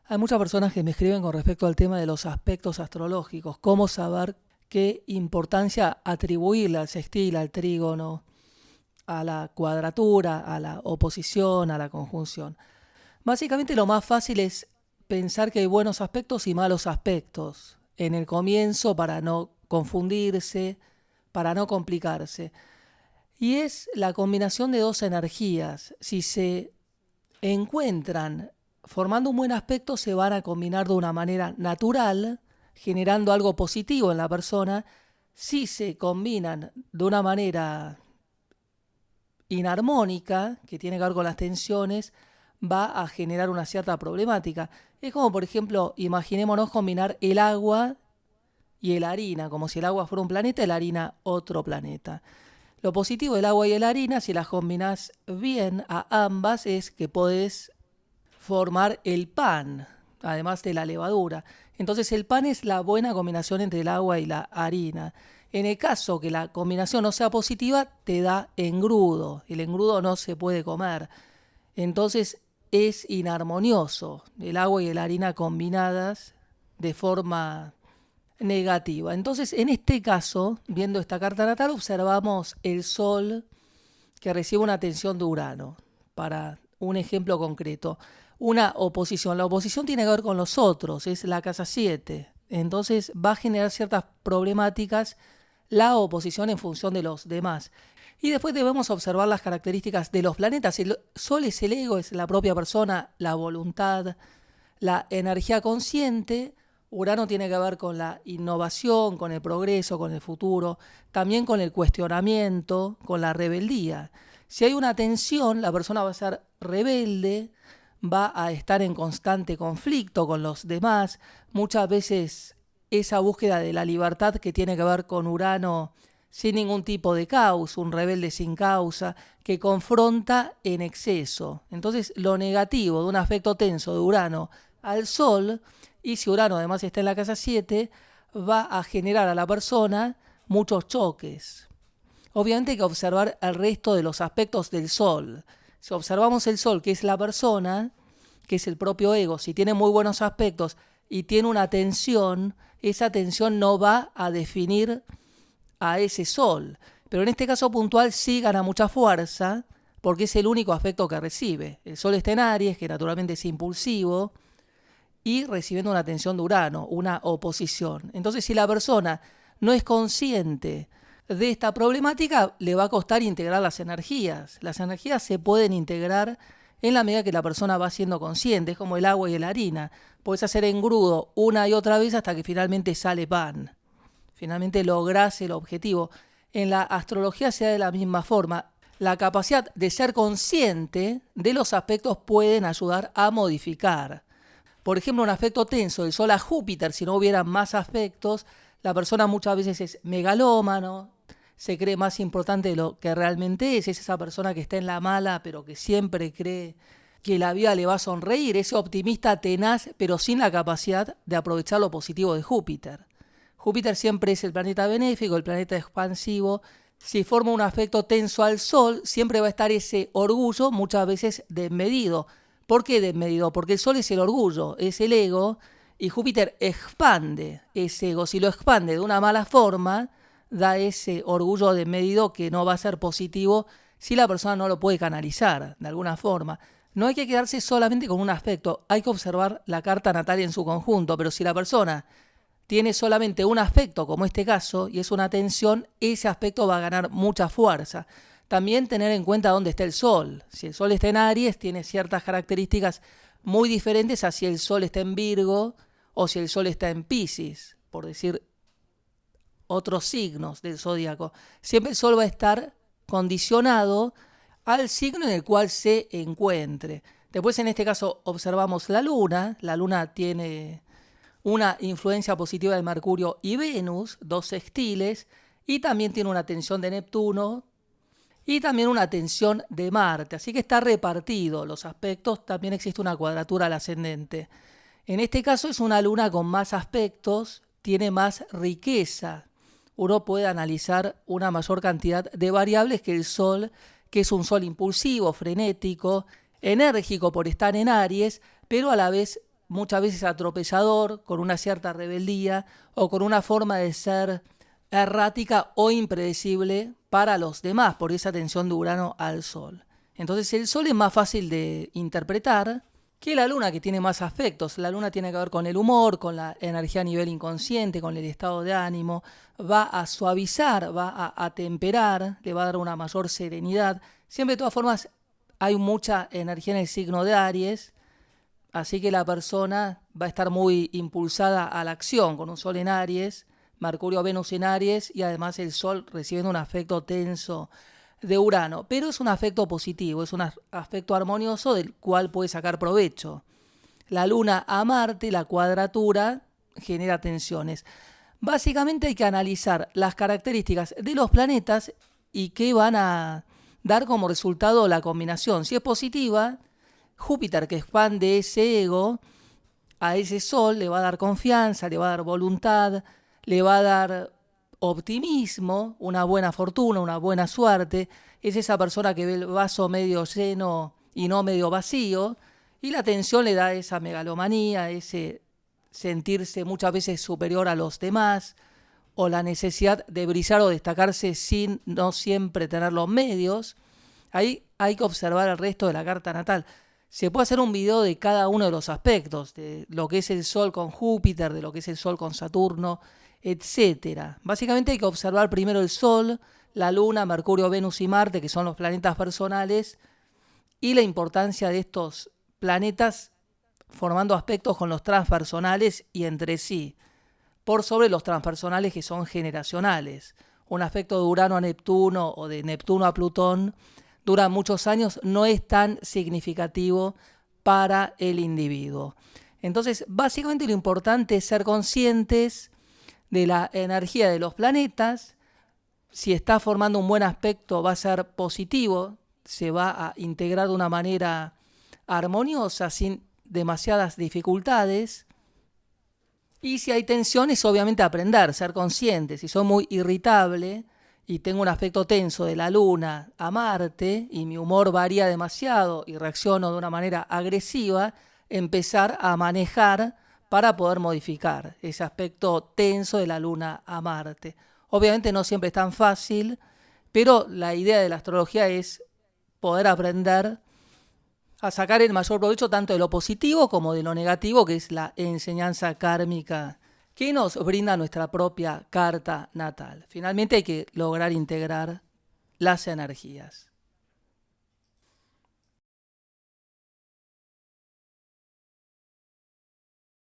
Hay muchas personas que me escriben con respecto al tema de los aspectos astrológicos, cómo saber qué importancia atribuirle al sextil, al trígono, a la cuadratura, a la oposición, a la conjunción. Básicamente lo más fácil es pensar que hay buenos aspectos y malos aspectos en el comienzo para no confundirse, para no complicarse. Y es la combinación de dos energías. Si se encuentran formando un buen aspecto, se van a combinar de una manera natural, generando algo positivo en la persona. Si se combinan de una manera inarmónica, que tiene que ver con las tensiones, va a generar una cierta problemática. Es como, por ejemplo, imaginémonos combinar el agua y la harina, como si el agua fuera un planeta y la harina otro planeta. Lo positivo del agua y la harina, si las combinás bien a ambas, es que podés formar el pan, además de la levadura. Entonces el pan es la buena combinación entre el agua y la harina. En el caso que la combinación no sea positiva, te da engrudo. El engrudo no se puede comer. Entonces es inarmonioso el agua y la harina combinadas de forma negativa. Entonces, en este caso, viendo esta carta natal, observamos el Sol que recibe una tensión de Urano. Para un ejemplo concreto, una oposición. La oposición tiene que ver con los otros, es la casa 7. Entonces va a generar ciertas problemáticas la oposición en función de los demás. Y después debemos observar las características de los planetas. El Sol es el ego, es la propia persona, la voluntad, la energía consciente. Urano tiene que ver con la innovación, con el progreso, con el futuro, también con el cuestionamiento, con la rebeldía. Si hay una tensión, la persona va a ser rebelde, va a estar en constante conflicto con los demás. Muchas veces esa búsqueda de la libertad que tiene que ver con Urano sin ningún tipo de causa, un rebelde sin causa, que confronta en exceso. Entonces, lo negativo de un aspecto tenso de Urano al Sol, y si Urano además está en la casa 7, va a generar a la persona muchos choques. Obviamente hay que observar el resto de los aspectos del Sol. Si observamos el Sol, que es la persona, que es el propio ego, si tiene muy buenos aspectos y tiene una tensión, esa tensión no va a definir a ese Sol. Pero en este caso puntual sí gana mucha fuerza porque es el único aspecto que recibe. El Sol está en Aries, que naturalmente es impulsivo, y recibiendo una tensión de Urano, una oposición. Entonces, si la persona no es consciente de esta problemática, le va a costar integrar las energías. Las energías se pueden integrar en la medida que la persona va siendo consciente. Es como el agua y la harina. Puedes hacer engrudo una y otra vez hasta que finalmente sale pan. Finalmente lográs el objetivo. En la astrología se da de la misma forma. La capacidad de ser consciente de los aspectos pueden ayudar a modificar. Por ejemplo, un aspecto tenso del Sol a Júpiter, si no hubiera más aspectos, la persona muchas veces es megalómano, se cree más importante de lo que realmente es esa persona que está en la mala, pero que siempre cree que la vida le va a sonreír, ese optimista tenaz, pero sin la capacidad de aprovechar lo positivo de Júpiter. Júpiter siempre es el planeta benéfico, el planeta expansivo. Si forma un aspecto tenso al Sol, siempre va a estar ese orgullo, muchas veces desmedido. ¿Por qué desmedido? Porque el Sol es el orgullo, es el ego, y Júpiter expande ese ego. Si lo expande de una mala forma, da ese orgullo desmedido que no va a ser positivo si la persona no lo puede canalizar de alguna forma. No hay que quedarse solamente con un aspecto, hay que observar la carta natal en su conjunto, pero si la persona tiene solamente un aspecto, como este caso, y es una tensión, ese aspecto va a ganar mucha fuerza. También tener en cuenta dónde está el Sol. Si el Sol está en Aries, tiene ciertas características muy diferentes a si el Sol está en Virgo o si el Sol está en Piscis, por decir otros signos del zodíaco. Siempre el Sol va a estar condicionado al signo en el cual se encuentre. Después, en este caso, observamos la Luna. La Luna tiene una influencia positiva de Mercurio y Venus, dos sextiles, y también tiene una tensión de Neptuno, y también una tensión de Marte, así que está repartido los aspectos, también existe una cuadratura al ascendente. En este caso es una luna con más aspectos, tiene más riqueza. Uno puede analizar una mayor cantidad de variables que el Sol, que es un Sol impulsivo, frenético, enérgico por estar en Aries, pero a la vez muchas veces atropellador, con una cierta rebeldía o con una forma de ser errática o impredecible para los demás por esa tensión de Urano al Sol. Entonces el Sol es más fácil de interpretar que la Luna, que tiene más aspectos. La Luna tiene que ver con el humor, con la energía a nivel inconsciente, con el estado de ánimo. Va a suavizar, va a atemperar, le va a dar una mayor serenidad. Siempre, de todas formas, hay mucha energía en el signo de Aries, así que la persona va a estar muy impulsada a la acción, con un Sol en Aries, Mercurio, Venus en Aries y además el Sol recibiendo un aspecto tenso de Urano. Pero es un aspecto positivo, es un aspecto armonioso del cual puede sacar provecho. La Luna a Marte, la cuadratura, genera tensiones. Básicamente hay que analizar las características de los planetas y qué van a dar como resultado la combinación. Si es positiva, Júpiter, que expande ese ego, a ese Sol le va a dar confianza, le va a dar voluntad, le va a dar optimismo, una buena fortuna, una buena suerte. Es esa persona que ve el vaso medio lleno y no medio vacío. Y la tensión le da esa megalomanía, ese sentirse muchas veces superior a los demás, o la necesidad de brillar o destacarse sin no siempre tener los medios. Ahí hay que observar el resto de la carta natal. Se puede hacer un video de cada uno de los aspectos, de lo que es el Sol con Júpiter, de lo que es el Sol con Saturno, etcétera. Básicamente hay que observar primero el Sol, la Luna, Mercurio, Venus y Marte, que son los planetas personales, y la importancia de estos planetas formando aspectos con los transpersonales y entre sí, por sobre los transpersonales que son generacionales. Un aspecto de Urano a Neptuno o de Neptuno a Plutón dura muchos años, no es tan significativo para el individuo. Entonces, básicamente lo importante es ser conscientes de la energía de los planetas. Si está formando un buen aspecto va a ser positivo, se va a integrar de una manera armoniosa, sin demasiadas dificultades. Y si hay tensiones, obviamente aprender, ser consciente. Si soy muy irritable y tengo un aspecto tenso de la Luna a Marte y mi humor varía demasiado y reacciono de una manera agresiva, empezar a manejar para poder modificar ese aspecto tenso de la Luna a Marte. Obviamente no siempre es tan fácil, pero la idea de la astrología es poder aprender a sacar el mayor provecho tanto de lo positivo como de lo negativo, que es la enseñanza kármica que nos brinda nuestra propia carta natal. Finalmente hay que lograr integrar las energías.